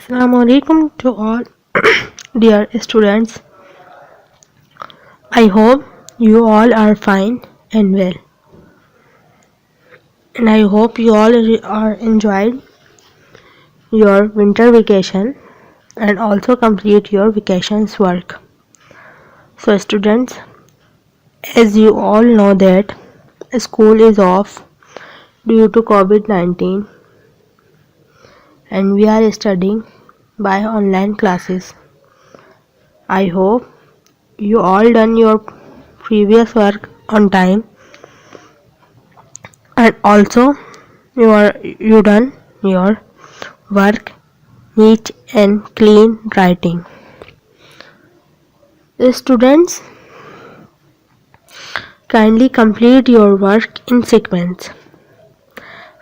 Assalamu alaikum to all dear students. I hope you all are fine and well. And I hope you all are enjoyed your winter vacation and also complete your vacations work. So students, as you all know that school is off due to COVID-19 and we are studying by online classes. I hope you all done your previous work on time and also you done your work neat and clean writing. Students, kindly complete your work in sequence.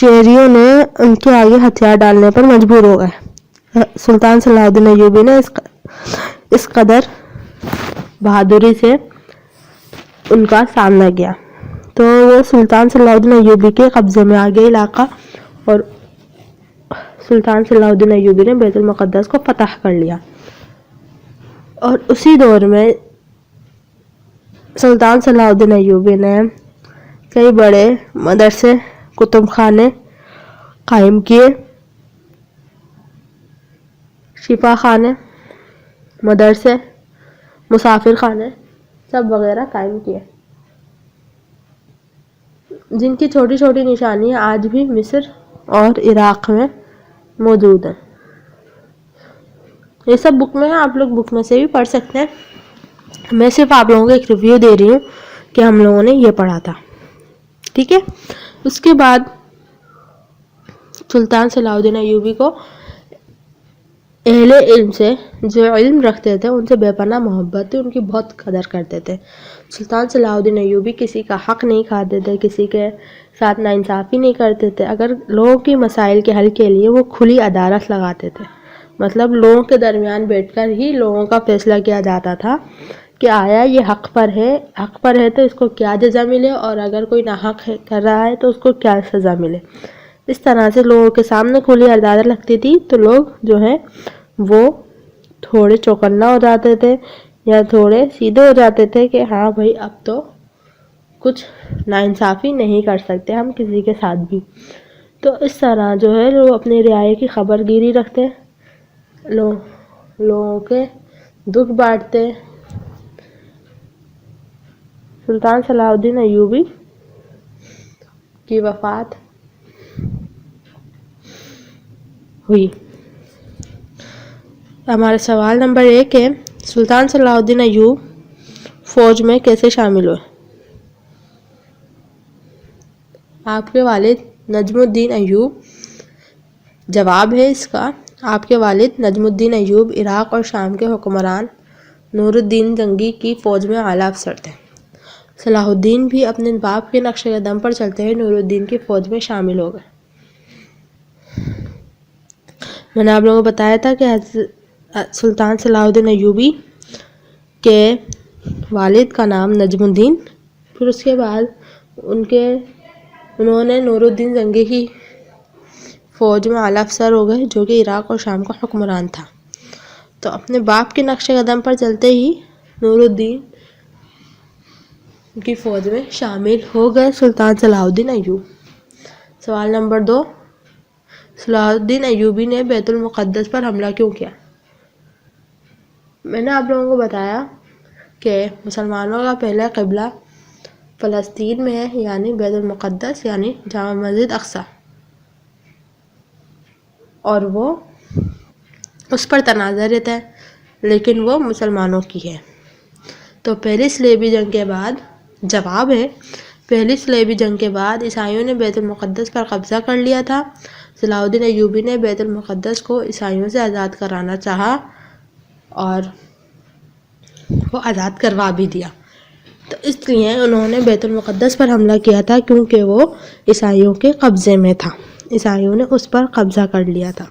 شہریوں نے ان کے آگے ہتھیار ڈالنے پر مجبور ہو گئے. سلطان صلاح الدین ایوبی نے اس قدر بہادری سے ان کا سامنا کیا تو وہ سلطان صلاح الدین ایوبی کے قبضے میں آ گیا علاقہ، اور سلطان صلاح الدین ایوبی نے بیت المقدس کو فتح کر لیا. اور اسی دور میں سلطان صلاح الدین ایوبی نے کئی بڑے مدرسے، کتب خانے قائم کیے، شفا خانے، مدرسے، مسافر خانے سب وغیرہ قائم کیے، جن کی چھوٹی چھوٹی نشانیاں آج بھی مصر اور عراق میں موجود ہیں. یہ سب بک میں ہے، آپ لوگ بک میں سے بھی پڑھ سکتے ہیں. میں صرف آپ لوگوں کو ایک ریویو دے رہی ہوں کہ ہم لوگوں نے یہ پڑھا تھا. ٹھیک ہے. اس کے بعد سلطان صلاح الدین ایوبی کو اہل علم سے، جو علم رکھتے تھے، ان سے بے پناہ محبت تھی، ان کی بہت قدر کرتے تھے. سلطان صلاح الدین ایوبی کسی کا حق نہیں کھاتے تھے، کسی کے ساتھ ناانصافی نہیں کرتے تھے. اگر لوگوں کی مسائل کے حل کے لیے وہ کھلی عدالت لگاتے تھے، مطلب لوگوں کے درمیان بیٹھ کر ہی لوگوں کا فیصلہ کیا جاتا تھا کہ آیا یہ حق پر ہے تو اس کو کیا جزا ملے، اور اگر کوئی ناحق کر رہا ہے تو اس کو کیا سزا ملے. اس طرح سے لوگوں کے سامنے کھلی عدالت لگتی تھی تو لوگ جو ہے وہ تھوڑے چوکنا ہو جاتے تھے یا تھوڑے سیدھے ہو جاتے تھے کہ ہاں بھائی اب تو کچھ ناانصافی نہیں کر سکتے ہم کسی کے ساتھ بھی. تو اس طرح جو ہے وہ اپنی رعایا کی خبر گیری رکھتے، لوگوں کے دکھ بانٹتے. سلطان صلاح الدین ایوبی کی وفات ہوئی. ہمارا سوال نمبر 1 ہے، سلطان صلاح الدین ایوب فوج میں کیسے شامل ہوئے؟ آپ کے والد نجم الدین ایوب. جواب ہے اس کا، آپ کے والد نجم الدین ایوب عراق اور شام کے حکمران نور الدین زنگی کی فوج میں اعلیٰ افسر تھے. صلاح الدین بھی اپنے باپ کے نقش قدم پر چلتے ہوئے نور الدین کی فوج میں شامل ہو گئے. میں نے آپ لوگوں کو بتایا تھا کہ سلطان صلاح الدین ایوبی کے والد کا نام نجم الدین، پھر اس کے بعد انہوں نے نور الدین زنگی کی فوج میں اعلیٰ افسر ہو گئے، جو کہ عراق اور شام کا حکمران تھا. تو اپنے باپ کے نقش قدم پر چلتے ہی نور الدین کی فوج میں شامل ہو گئے سلطان صلاح الدین ایوب. سوال نمبر 2، صلاح الدین ایوبی نے بیت المقدس پر حملہ کیوں کیا؟ میں نے آپ لوگوں کو بتایا کہ مسلمانوں کا پہلا قبلہ فلسطین میں ہے، یعنی بیت المقدس، یعنی جامع مسجد اقصی، اور وہ اس پر تنازع رہتا ہے لیکن وہ مسلمانوں کی ہے. تو پہلی صلیبی جنگ کے بعد، جواب ہے، پہلی صلیبی جنگ کے بعد عیسائیوں نے بیت المقدس پر قبضہ کر لیا تھا. صلاح الدین ایوبی نے بیت المقدس کو عیسائیوں سے آزاد کرانا چاہا اور وہ آزاد کروا بھی دیا. تو اس لیے انہوں نے بیت المقدس پر حملہ کیا تھا کیونکہ وہ عیسائیوں کے قبضے میں تھا، عیسائیوں نے اس پر قبضہ کر لیا تھا.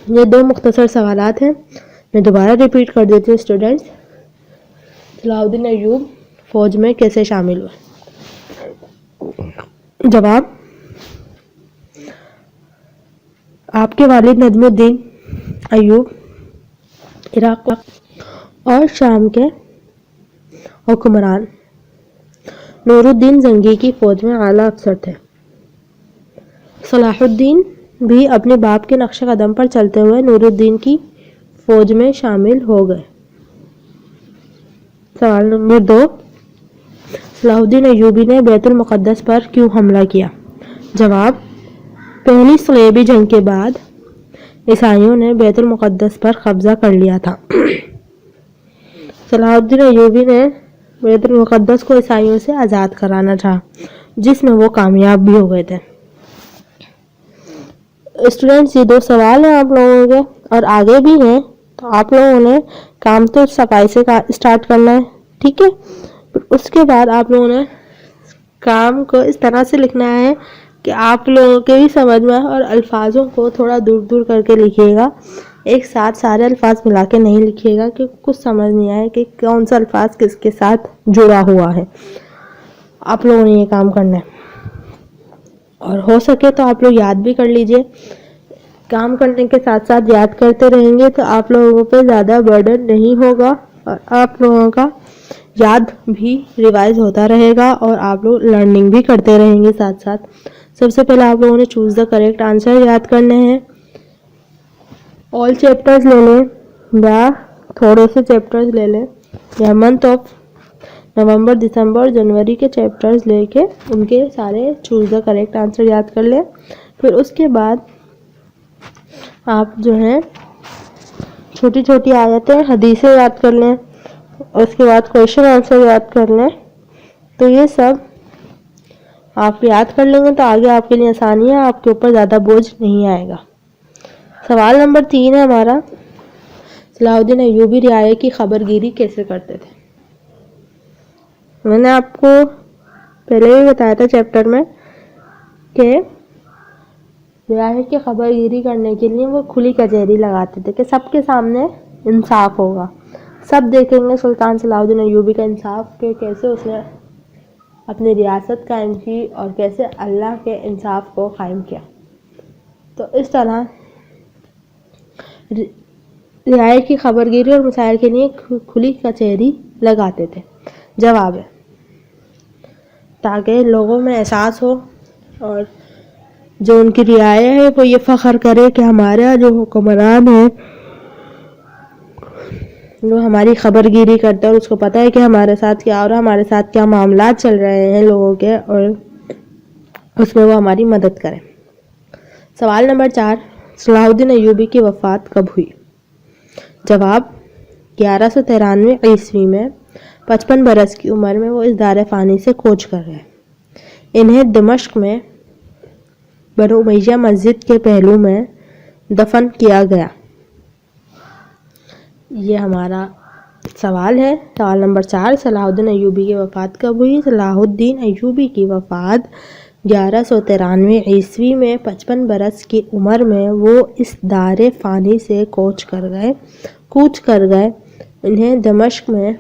یہ 2 مختصر سوالات ہیں، میں دوبارہ ریپیٹ کر دیتی ہوں اسٹوڈنٹس. صلاح الدین ایوب فوج میں کیسے شامل ہوئے؟ جواب، آپ کے والد نجم الدین ایوب عراق اور شام کے حکمران نور الدین زنگی کی فوج میں اعلیٰ افسر تھے. صلاح الدین بھی اپنے باپ کے نقش قدم پر چلتے ہوئے نور الدین کی فوج میں شامل ہو گئے. سوال نمبر 2، صلاح الدین ایوبی نے بیت المقدس پر کیوں حملہ کیا؟ جواب، پہلی صلیبی جنگ کے بعد عیسائیوں نے بیت المقدس پر قبضہ کر لیا تھا. صلاح الدین ایوبی نے بیت المقدس کو عیسائیوں سے آزاد کرانا چاہا، جس میں وہ کامیاب بھی ہو گئے تھے. اسٹوڈنٹس، یہ 2 سوال ہیں آپ لوگوں کے، اور آگے بھی ہیں، تو آپ لوگوں نے کام تو صفائی سے اسٹارٹ کرنا ہے. ٹھیک ہے. اس کے بعد آپ لوگوں نے کام کو اس طرح سے لکھنا ہے کہ آپ لوگوں کے بھی سمجھ میں آئے، اور الفاظوں کو تھوڑا دور دور کر کے لکھیے گا، ایک ساتھ سارے الفاظ ملا کے نہیں لکھیے گا کہ کچھ سمجھ نہیں آئے کہ کون سا الفاظ کس کے ساتھ جڑا ہوا ہے۔ آپ لوگوں نے یہ کام کرنا ہے، اور ہو سکے تو آپ لوگ یاد بھی کر لیجئے۔ کام کرنے کے ساتھ ساتھ یاد کرتے رہیں گے تو آپ لوگوں پہ زیادہ برڈن نہیں ہوگا، اور آپ لوگوں کا یاد بھی ریوائز ہوتا رہے گا، اور آپ لوگ لرننگ بھی کرتے رہیں گے ساتھ ساتھ۔ سب سے پہلے آپ لوگوں نے چوز دا کریکٹ آنسر یاد کرنے ہیں۔ آل چیپٹرز لے لیں یا تھوڑے سے چیپٹرز لے لیں، یا منتھ آف نومبر دسمبر جنوری کے چیپٹرز لے کے ان کے سارے چوز دا کریکٹ آنسر یاد کر لیں۔ پھر اس کے بعد آپ جو ہیں چھوٹی چھوٹی آیتیں حدیثیں یاد کر لیں، اور اس کے بعد کویشچن آنسر یاد کر لیں۔ تو یہ سب آپ یاد کر لیں گے تو آگے آپ کے لیے آسانی ہے، آپ کے اوپر زیادہ بوجھ نہیں آئے گا۔ سوال نمبر 3 ہے ہمارا، صلاح الدین ایوبی رعایا کی خبر گیری کیسے کرتے تھے؟ میں نے آپ کو پہلے بھی بتایا تھا چیپٹر میں کہ رعایا کی خبر گیری کرنے کے لیے وہ کھلی کچہری لگاتے تھے کہ سب کے سامنے انصاف ہوگا، سب دیکھیں گے سلطان صلاح الدین ایوبی کا انصاف کہ کیسے اس نے اپنی ریاست قائم کی اور کیسے اللہ کے انصاف کو قائم کیا۔ تو اس طرح رعایا کی خبر گیری اور مسائل کے لیے کھلی کچہری لگاتے تھے۔ جواب ہے تاکہ لوگوں میں احساس ہو، اور جو ان کی رعایا ہے وہ یہ فخر کرے کہ ہمارا جو حکمران ہے وہ ہماری خبر گیری کرتا ہے، اور اس کو پتہ ہے کہ ہمارے ساتھ کیا، اور ہمارے ساتھ کیا معاملات چل رہے ہیں لوگوں کے، اور اس میں وہ ہماری مدد کرے۔ سوال نمبر 4، صلاح الدین ایوبی کی وفات کب ہوئی؟ جواب 1193 عیسوی میں 55 برس کی عمر میں وہ اس دار فانی سے کوچ کر گئے۔ انہیں دمشق میں بنو امیہ مسجد کے پہلو میں دفن کیا گیا۔ یہ ہمارا سوال ہے۔ سوال نمبر 4، صلاح الدین ایوبی کی وفات کب ہوئی؟ صلاح الدین ایوبی کی وفات 1193 عیسوی میں 55 برس کی عمر میں وہ اس دار فانی سے کوچ کر گئے۔ انہیں دمشق میں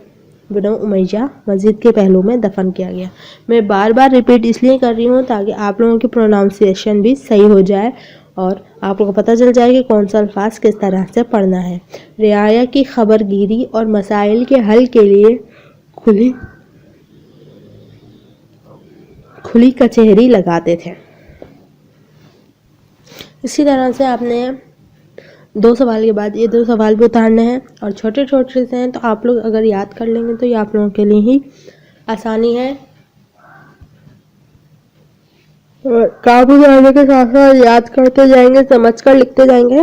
بنو امیہ مسجد کے پہلو میں دفن کیا گیا۔ میں بار بار ریپیٹ اس لیے کر رہی ہوں تاکہ آپ لوگوں کی پروناؤنسیشن بھی صحیح ہو جائے، اور آپ لوگوں کو پتہ چل جائے کہ کون سا الفاظ کس طرح سے پڑھنا ہے۔ رعایا کی خبر گیری اور مسائل کے حل کے لیے کھلی کچہری لگاتے تھے۔ اسی طرح سے آپ نے 2 سوال کے بعد یہ 2 سوال بھی اتارنے ہیں، اور چھوٹے چھوٹے سے ہیں تو آپ لوگ اگر یاد کر لیں گے تو یہ آپ لوگوں کے لیے ہی آسانی ہے، کام جانے کے ساتھ ساتھ یاد کرتے جائیں گے، سمجھ کر لکھتے جائیں گے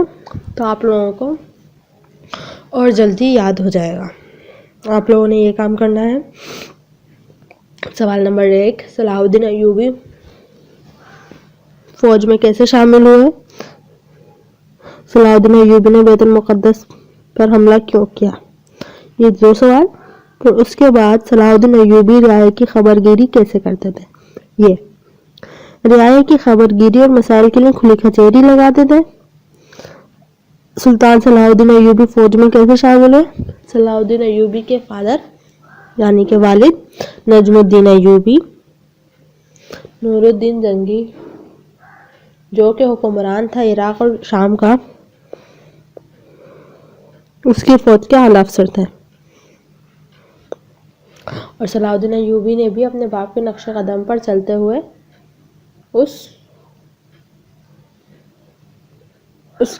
تو آپ لوگوں کو اور جلدی یاد ہو جائے گا۔ آپ لوگوں نے یہ کام کرنا ہے۔ سوال نمبر 1، صلاح الدین ایوبی فوج میں کیسے شامل ہوئے؟ صلاح الدین ایوبی نے بیت المقدس پر حملہ کیوں کیا؟ یہ 2 سوال۔ پھر اس کے بعد صلاح الدین ایوبی رعایا کی خبر گیری کیسے کرتے تھے؟ یہ رعایا کی خبر گیری اور مسائل کے لیے کھلی کچہری لگاتے تھے۔ سلطان صلاح الدین ایوبی فوج میں کیسے شامل ہوئے؟ صلاح الدین ایوبی کے فادر یعنی کہ والد نجم الدین ایوبی، نور الدین زنگی جو کہ حکمران تھا عراق اور شام کا، اس کی فوج کے اعلیٰ افسر تھے، اور صلاح الدین ایوبی نے بھی اپنے باپ کے نقش قدم پر چلتے ہوئے اس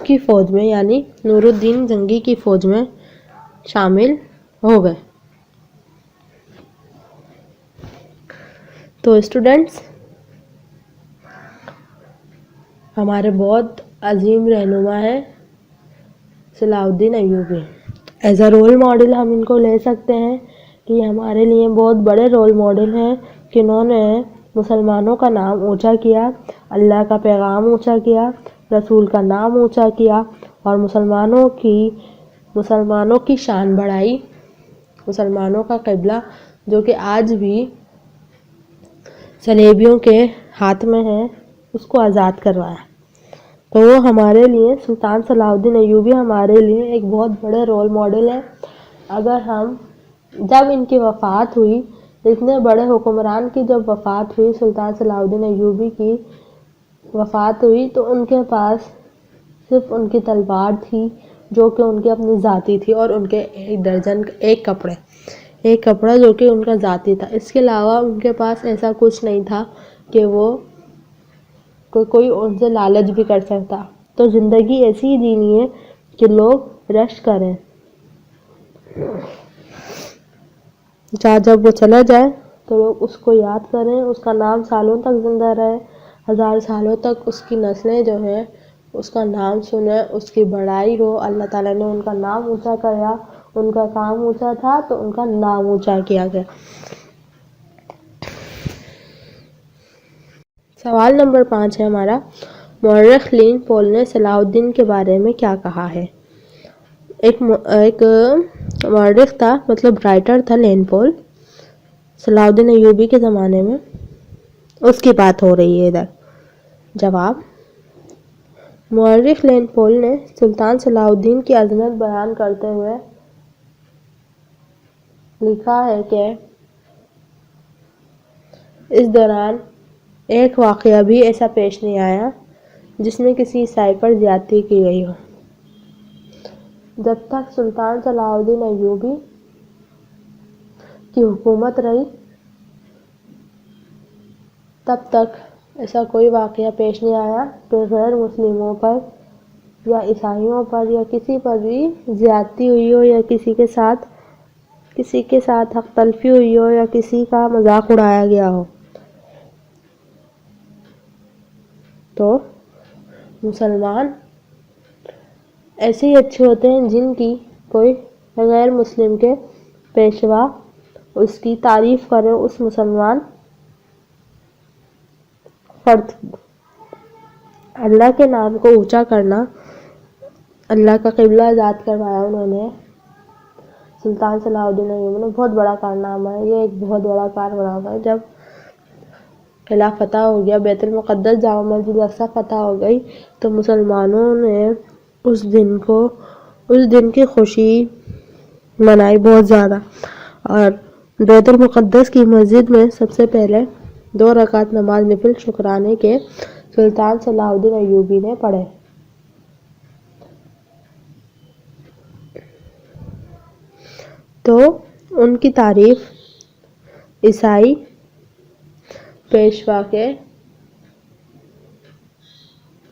کی فوج میں یعنی نور الدین زنگی کی فوج میں شامل ہو گئے۔ تو اسٹوڈنٹس، ہمارے بہت عظیم رہنما ہے صلاح الدین ایوبی۔ ایز اے رول ماڈل ہم ان کو لے سکتے ہیں کہ یہ ہمارے لیے بہت بڑے رول ماڈل ہیں، کہ انہوں نے مسلمانوں کا نام اونچا کیا، اللہ کا پیغام اونچا کیا، رسول کا نام اونچا کیا، اور مسلمانوں کی شان بڑھائی۔ مسلمانوں کا قبلہ جو کہ آج بھی صلیبیوں کے ہاتھ میں ہے اس کو آزاد کروایا. تو وہ ہمارے لیے سلطان صلاح الدین ایوبی ہمارے لیے ایک بہت بڑے رول ماڈل ہے. اگر ہم جب ان کی وفات ہوئی، اتنے بڑے حکمران کی جب وفات ہوئی، سلطان صلاح الدین ایوبی کی وفات ہوئی، تو ان کے پاس صرف ان کی تلوار تھی جو کہ ان کی اپنی ذاتی تھی، اور ان کے ایک کپڑا جو کہ ان کا ذاتی تھا. اس کے علاوہ ان کے پاس ایسا کچھ نہیں تھا کہ وہ کوئی ان سے لالچ بھی کر سکتا. تو زندگی ایسی ہی جینی ہے کہ لوگ رشک کریں. جب وہ چلا جائے تو لوگ اس کو یاد کریں، اس کا نام سالوں تک زندہ رہے، 1000 سالوں تک اس کی نسلیں جو ہیں اس کا نام سنیں، اس کی بڑائی ہو. اللہ تعالیٰ نے ان کا نام اونچا کیا، ان کا کام اونچا تھا تو ان کا نام اونچا کیا گیا. سوال نمبر 5 ہے ہمارا، مورخ لین پول نے صلاح الدین کے بارے میں کیا کہا ہے؟ ایک مورخ تھا، مطلب رائٹر تھا لین پول، صلاح الدین ایوبی کے زمانے میں، اس کی بات ہو رہی ہے ادھر. جواب، مورخ لین پول نے سلطان صلاح الدین کی عظمت بیان کرتے ہوئے لکھا ہے کہ اس دوران ایک واقعہ بھی ایسا پیش نہیں آیا جس میں کسی عیسائی پر زیادتی کی گئی ہو. جب تک سلطان صلاح الدین ایوبی کی حکومت رہی تب تک ایسا کوئی واقعہ پیش نہیں آیا کہ غیر مسلموں پر یا عیسائیوں پر یا کسی پر بھی زیادتی ہوئی ہو، یا کسی کے ساتھ حق تلفی ہوئی ہو، یا کسی کا مذاق اڑایا گیا ہو. تو مسلمان ایسے ہی اچھے ہوتے ہیں جن کی کوئی غیر مسلم کے پیشوا اس کی تعریف کرے، اس مسلمان فرد. اللہ کے نام کو اونچا کرنا، اللہ کا قبلہ آزاد کروایا انہوں نے. سلطان صلاح الدین ایوبی نے بہت بڑا کارنامہ ہے، یہ ایک بہت بڑا کارنامہ ہے. جب قلعہ فتح ہو گیا، بیت المقدس جامع مسجد اقصی فتح ہو گئی، تو مسلمانوں نے اس دن کی خوشی منائی بہت زیادہ، اور بیت المقدس کی مسجد میں سب سے پہلے 2 رکعت نماز نفل شکرانے کے سلطان صلاح الدین ایوبی نے پڑھے. تو ان کی تعریف عیسائی پیشوا کے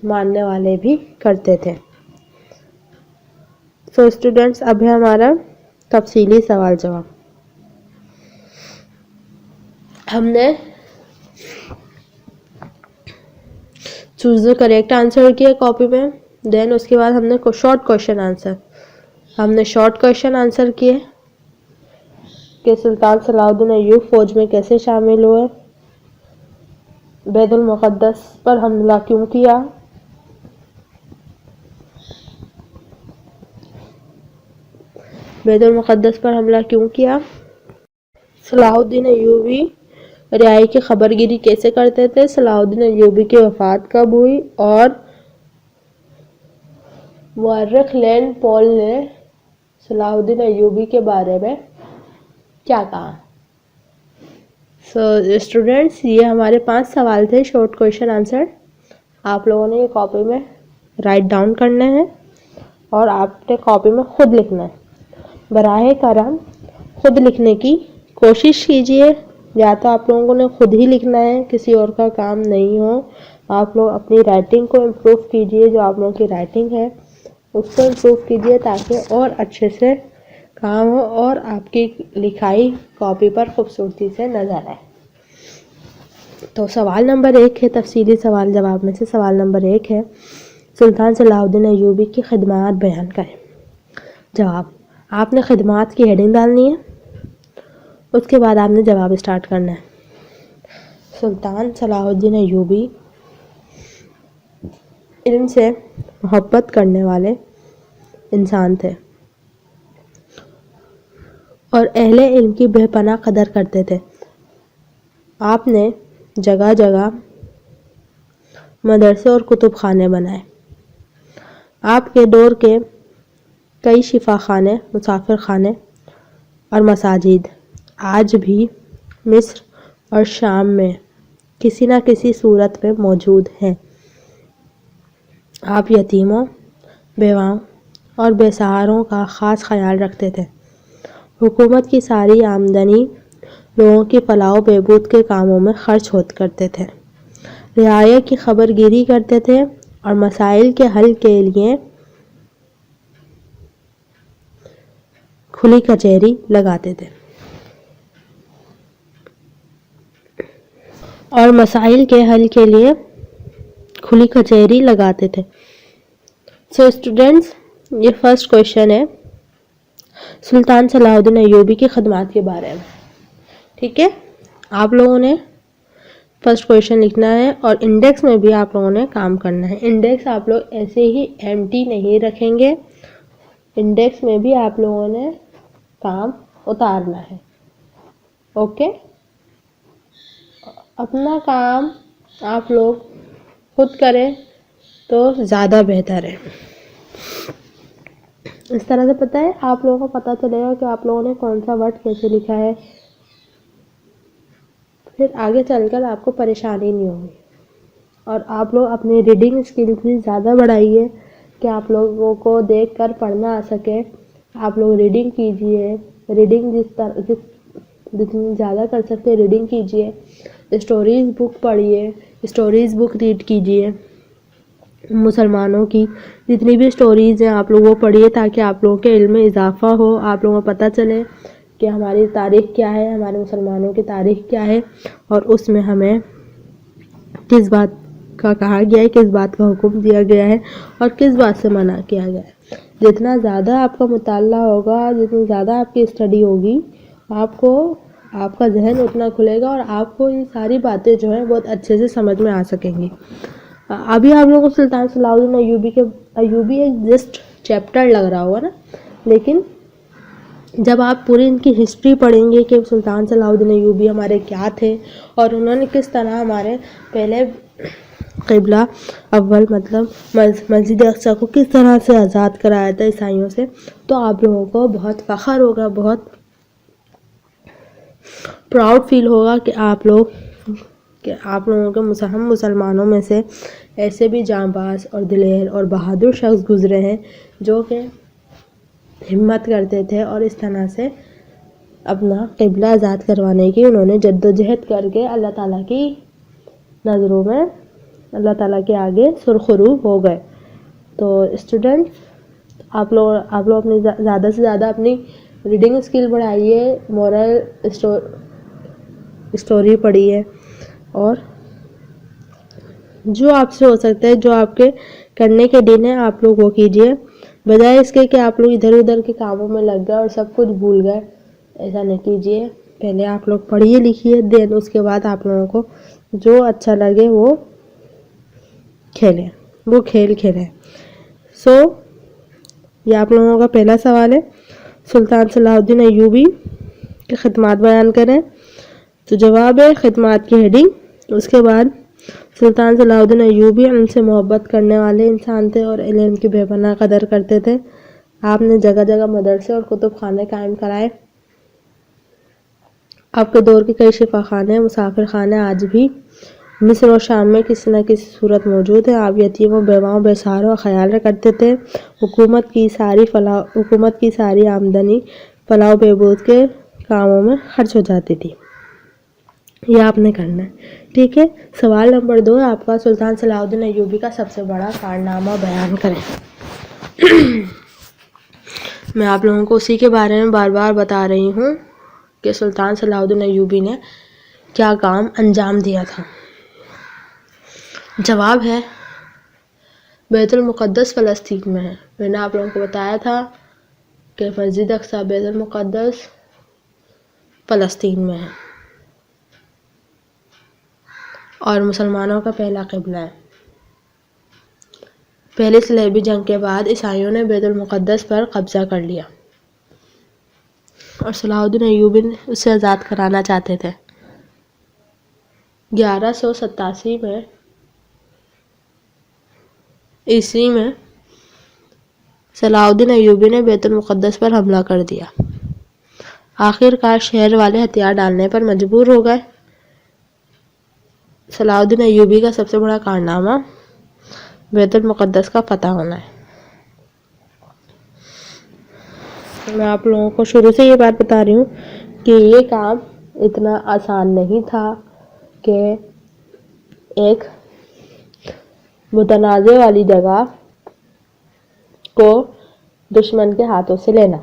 ماننے والے بھی کرتے تھے. سو اسٹوڈنٹس، اب ہے ہمارا تفصیلی سوال جواب. ہم نے چوز دا کریکٹ آنسر کیا کاپی میں، دین اس کے بعد ہم نے شارٹ کوشچن آنسر کیے کہ سلطان صلاح الدین ایوب فوج میں کیسے شامل ہوئے، بیت المقدس پر حملہ کیوں کیا، صلاح الدین ایوبی رہائی کی خبر گیری کیسے کرتے تھے، صلاح الدین ایوبی کی وفات کب ہوئی، اور مورخ لین پول نے صلاح الدین ایوبی کے بارے میں کیا کہا. سو اسٹوڈنٹس، یہ ہمارے 5 سوال تھے شارٹ کوشچن آنسر. آپ لوگوں نے یہ کاپی میں رائٹ ڈاؤن کرنے ہیں اور آپ نے کاپی میں خود لکھنا ہے. براہ کرم خود لکھنے کی کوشش کیجیے، یا تو آپ لوگوں نے خود ہی لکھنا ہے، کسی اور کا کام نہیں ہو. آپ لوگ اپنی رائٹنگ کو امپروو کیجیے، جو آپ لوگوں کی رائٹنگ ہے اس کو امپروو کیجیے تاکہ اور اچھے سے کام ہو اور آپ کی لکھائی کاپی پر خوبصورتی سے نظر آئے. تو سوال نمبر 1 ہے، تفصیلی سوال جواب میں سے سوال نمبر 1 ہے، سلطان صلاح الدین ایوبی کی خدمات بیان کریں. جواب، آپ نے خدمات کی ہیڈنگ ڈالنی ہے، اس کے بعد آپ نے جواب اسٹارٹ کرنا ہے. سلطان صلاح الدین ایوبی علم سے محبت کرنے والے انسان تھے اور اہل علم کی بے پناہ قدر کرتے تھے. آپ نے جگہ جگہ مدرسے اور کتب خانے بنائے۔ آپ کے دور کے کئی شفا خانے، مسافر خانے اور مساجد آج بھی مصر اور شام میں کسی نہ کسی صورت میں موجود ہیں۔ آپ یتیموں، بیواؤں اور بے سہاروں کا خاص خیال رکھتے تھے۔ حکومت کی ساری آمدنی لوگوں کی فلاح و بہبود کے کاموں میں خرچ کرتے تھے۔ رعایا کی خبر گیری کرتے تھے اور مسائل کے حل کے لیے کھلی کچہری لگاتے تھے۔ سو اسٹوڈینٹس، یہ فرسٹ کویشچن ہے سلطان صلاح الدین ایوبی کی خدمات کے بارے میں۔ ٹھیک ہے، آپ لوگوں نے فرسٹ کویشچن لکھنا ہے اور انڈیکس میں بھی آپ لوگوں نے کام کرنا ہے۔ انڈیکس آپ لوگ ایسے ہی ایمٹی نہیں رکھیں گے، انڈیکس میں بھی آپ لوگوں نے کام اتارنا ہے۔ اوکے، اپنا کام آپ لوگ خود کریں تو زیادہ بہتر ہے۔ اس طرح سے پتہ ہے آپ لوگوں کو پتہ چلے گا کہ آپ لوگوں نے کون سا ورڈ کیسے لکھا ہے، پھر آگے چل کر آپ کو پریشانی نہیں ہوگی۔ اور آپ لوگ اپنی ریڈنگ اسکلز بھی زیادہ بڑھائیے کہ آپ لوگوں کو دیکھ کر پڑھنا آ سکے۔ آپ لوگ ریڈنگ کیجئے، ریڈنگ جتنی زیادہ کر سکتے ریڈنگ کیجئے، اسٹوریز بک پڑھیے، اسٹوریز بک ریڈ کیجئے، مسلمانوں کی جتنی بھی اسٹوریز ہیں آپ لوگ وہ پڑھیے تاکہ آپ لوگوں کے علم میں اضافہ ہو، آپ لوگوں کو پتہ چلے کہ ہماری تاریخ کیا ہے، ہمارے مسلمانوں کی تاریخ کیا ہے، اور اس میں ہمیں کس بات کا کہا گیا ہے، کس بات کا حکم دیا گیا ہے اور کس بات سے منع کیا گیا ہے۔ جتنا زیادہ آپ کا مطالعہ ہوگا، جتنی زیادہ آپ کی اسٹڈی ہوگی، آپ کا ذہن اتنا کھلے گا اور آپ کو یہ ساری باتیں جو ہیں بہت اچھے سے سمجھ میں آ سکیں گی۔ ابھی آپ لوگوں کو سلطان صلاح الدین ایوبی ایک جسٹ چیپٹر لگ رہا ہوگا نا، لیکن جب آپ پوری ان کی ہسٹری پڑھیں گے کہ سلطان صلاح الدین ایوبی ہمارے کیا تھے اور انہوں نے کس طرح ہمارے پہلے قبلہ اول مطلب مسجد اقصی کو کس طرح سے آزاد کرایا تھا عیسائیوں سے، تو آپ لوگوں کو بہت فخر ہوگا، بہت پراؤڈ فیل ہوگا کہ آپ لوگوں کے ہم مسلمانوں میں سے ایسے بھی جانباز اور دلیر اور بہادر شخص گزرے ہیں جو کہ ہمت کرتے تھے اور اس طرح سے اپنا قبلہ آزاد کروانے کی انہوں نے جدوجہد کر کے اللہ تعالیٰ کی نظروں میں اللہ تعالیٰ کے آگے سرخرو ہو گئے۔ تو اسٹوڈنٹس، آپ لوگ اپنی زیادہ سے زیادہ اپنی ریڈنگ اسکل بڑھائیے، مورل اسٹوری پڑھیے اور جو آپ سے ہو سکتا ہے، جو آپ کے کرنے کے دن ہیں آپ لوگ وہ کیجئے، بجائے اس کے کہ آپ لوگ ادھر ادھر کے کاموں میں لگ گئے اور سب کچھ بھول گئے۔ ایسا نہیں کیجئے، پہلے آپ لوگ پڑھیے لکھیے، دین اس کے بعد آپ لوگوں کو جو اچھا لگے وہ کھیل کھیلیں۔ سو یہ آپ لوگوں کا پہلا سوال ہے، سلطان صلاح الدین ایوبی کی خدمات بیان کریں۔ تو جواب ہے خدمات کی ہیڈنگ۔ اس کے بعد سلطان صلاح الدین ایوبی ان سے محبت کرنے والے انسان تھے اور علم کی بے پناہ قدر کرتے تھے۔ آپ نے جگہ جگہ مدرسے اور کتب خانے قائم کرائے۔ آپ کے دور کے کئی شفا خانے، مسافر خانے آج بھی مصر اور شام میں کسی نہ کسی صورت موجود ہیں۔ آپ یتیموں، بیواؤں، بے سہاروں کا خیال کرتے تھے۔ حکومت کی ساری آمدنی فلاح و بہبود کے کاموں میں خرچ ہو جاتی تھی۔ یہ آپ نے کرنا ہے، ٹھیک ہے۔ سوال نمبر 2 آپ کا، سلطان صلاح الدین ایوبی کا سب سے بڑا کارنامہ بیان کریں۔ میں آپ لوگوں کو اسی کے بارے میں بار بار بتا رہی ہوں کہ سلطان صلاح الدین ایوبی نے کیا کام انجام دیا تھا۔ جواب ہے بیت المقدس فلسطین میں ہے۔ میں نے آپ لوگوں کو بتایا تھا کہ مسجد اقصی بیت المقدس فلسطین میں ہے اور مسلمانوں کا پہلا قبلہ ہے۔ پہلی صلیبی جنگ کے بعد عیسائیوں نے بیت المقدس پر قبضہ کر لیا اور صلاح الدین ایوبی اسے آزاد کرانا چاہتے تھے۔ 1187 میں عیسوی میں صلاح الدین ایوبی نے بیت المقدس پر حملہ کر دیا۔ آخر کار شہر والے ہتھیار ڈالنے پر مجبور ہو گئے۔ صلاح الدین ایوبی کا سب سے بڑا کارنامہ بیت المقدس کا فتح ہونا ہے۔ میں آپ لوگوں کو شروع سے یہ بات بتا رہی ہوں کہ یہ کام اتنا آسان نہیں تھا کہ ایک متنازع والی جگہ کو دشمن کے ہاتھوں سے لینا،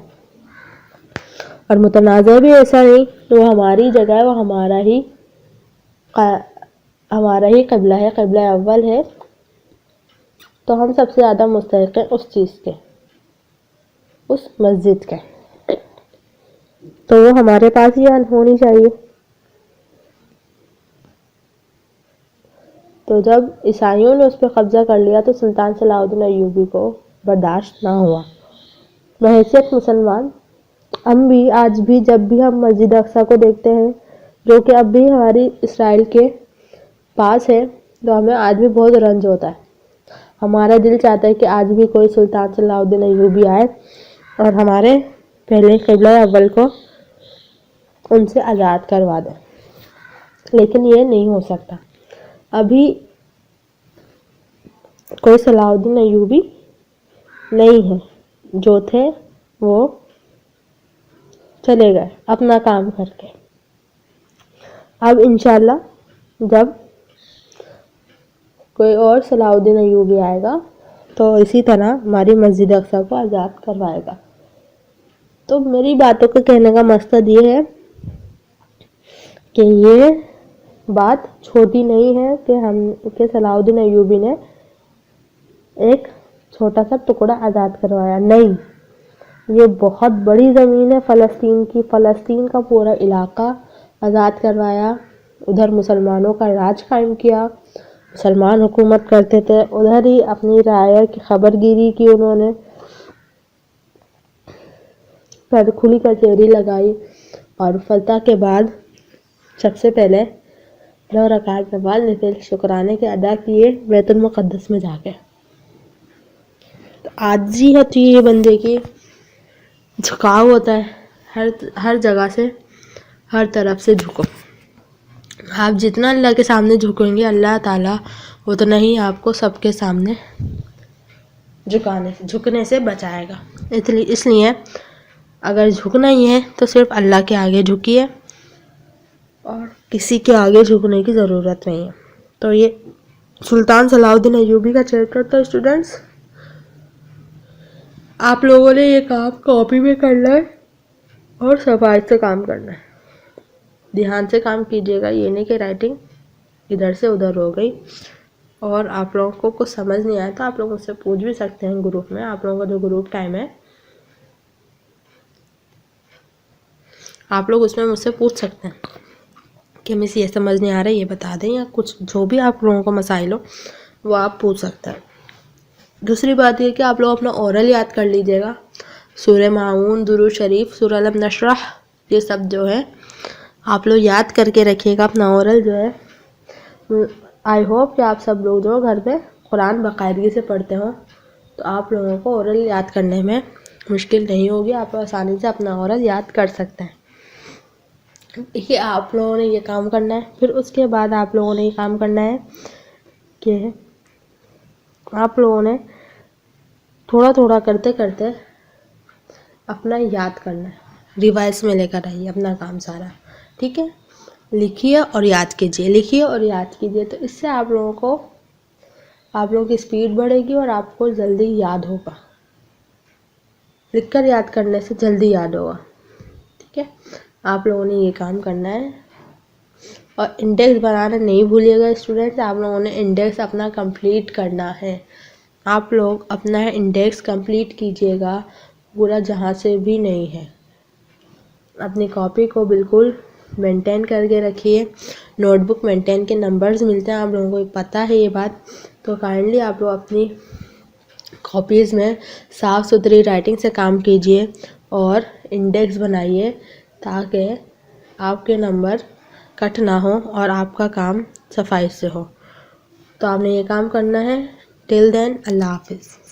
اور متنازع بھی ایسا نہیں، وہ ہماری جگہ ہے، وہ ہمارا ہی قبلہ ہے، قبلہ اول ہے، تو ہم سب سے زیادہ مستحق ہیں اس چیز کے، اس مسجد کے، تو وہ ہمارے پاس ہی ہونی چاہیے۔ تو جب عیسائیوں نے اس پہ قبضہ کر لیا تو سلطان صلاح الدین ایوبی کو برداشت نہ ہوا۔ بحیثیت مسلمان ہم بھی آج بھی جب بھی ہم مسجد اقصیٰ کو دیکھتے ہیں جو کہ اب بھی ہماری اسرائیل کے پاس ہے، تو ہمیں آج بھی بہت رنج ہوتا ہے۔ ہمارا دل چاہتا ہے کہ آج بھی کوئی سلطان صلاح الدین ایوبی آئے اور ہمارے پہلے قبلہ اول کو ان سے آزاد کروا دے، لیکن یہ نہیں ہو سکتا۔ ابھی کوئی صلاح الدین ایوبی نہیں ہے، جو تھے وہ چلے گئے اپنا کام کر کے۔ اب انشاءاللہ جب کوئی اور صلاح الدین ایوبی آئے گا تو اسی طرح ہماری مسجد اقصیٰ کو آزاد کروائے گا۔ تو میری باتوں کو کہنے کا مقصد یہ ہے کہ یہ بات چھوٹی نہیں ہے کہ صلاح الدین ایوبی نے ایک چھوٹا سا ٹکڑا آزاد کروایا، نہیں، یہ بہت بڑی زمین ہے فلسطین کی، فلسطین کا پورا علاقہ آزاد کروایا، ادھر مسلمانوں کا راج قائم کیا، مسلمان حکومت کرتے تھے، ادھر ہی اپنی رعایا کی خبر گیری کی، انہوں نے کھلی کچہری لگائی، اور فتح کے بعد سب سے پہلے 9 رکعت نماز نفل شکرانے کے ادا کیے بیت المقدس میں جا کے۔ تو عاجزی ہوتی ہے یہ بندے کی، جھکاؤ ہوتا ہے، ہر جگہ سے، ہر طرف سے جھکو۔ آپ جتنا اللہ کے سامنے جھکیں گے، اللہ تعالیٰ اتنا ہی آپ کو سب کے سامنے جھکنے سے بچائے گا۔ اس لیے اگر جھکنا ہی ہے تو صرف اللہ کے آگے جھکیے، اور کسی کے آگے جھکنے کی ضرورت نہیں ہے۔ تو یہ سلطان صلاح الدین ایوبی کا چیپٹر تھا اسٹوڈنٹس۔ آپ لوگوں نے یہ کام کاپی میں کرنا ہے اور صفائی سے کام کرنا ہے، دھیان سے کام کیجیے گا، یہ نہیں کہ رائٹنگ ادھر سے ادھر ہو گئی اور آپ لوگوں کو کچھ سمجھ نہیں آیا تو آپ لوگ مجھ سے پوچھ بھی سکتے ہیں گروپ میں۔ آپ لوگوں کا جو گروپ ٹائم ہے آپ لوگ اس میں مجھ سے پوچھ سکتے ہیں کہ مس یہ سمجھ نہیں آ رہا یہ بتا دیں، یا کچھ جو بھی آپ لوگوں کو مسائل ہو وہ آپ پوچھ سکتے ہیں۔ دوسری بات یہ کہ آپ لوگ اپنا اورل یاد کر لیجیے گا، سورہ معون، درود شریف، سورہ الم نشرح، یہ سب جو ہے آپ لوگ یاد کر کے رکھیے گا اپنا اورل جو ہے۔ آئی ہوپ کہ آپ سب لوگ جو گھر پہ قرآن باقاعدگی سے پڑھتے ہوں، تو آپ لوگوں کو اورل یاد کرنے میں مشکل نہیں ہوگی، آپ آسانی سے اپنا اورل یاد کر سکتے ہیں۔ دیکھیے آپ لوگوں نے یہ کام کرنا ہے، پھر اس کے بعد آپ لوگوں نے یہ کام کرنا ہے کہ آپ لوگوں نے تھوڑا تھوڑا کرتے کرتے اپنا یاد کرنا ہے، ریوائز میں لے کر آئیے اپنا کام سارا، ٹھیک ہے؟ لکھیے اور یاد کیجیے، لکھیے اور یاد کیجیے، تو اس سے آپ لوگوں کی اسپیڈ بڑھے گی اور آپ کو جلدی یاد ہوگا، لکھ کر یاد کرنے سے جلدی یاد ہوگا، ٹھیک ہے؟ آپ لوگوں نے یہ کام کرنا ہے، اور انڈیکس بنانا نہیں بھولیے گا اسٹوڈنٹس، آپ لوگوں نے انڈیکس اپنا کمپلیٹ کرنا ہے، آپ لوگ اپنا انڈیکس کمپلیٹ کیجیے گا پورا، جہاں سے بھی نہیں ہے، اپنی کاپی کو بالکل مینٹین کر کے رکھیے، نوٹ بک مینٹین کے نمبرز ملتے ہیں، آپ لوگوں کو پتہ ہے یہ بات، تو کائنڈلی آپ لوگ اپنی کاپیز میں صاف ستھری رائٹنگ سے کام کیجیے اور انڈیکس بنائیے، تاکہ آپ کے نمبر کٹ نہ ہو اور آپ کا کام صفائی سے ہو. تو آپ نے یہ کام کرنا ہے. ٹل دین اللہ حافظ.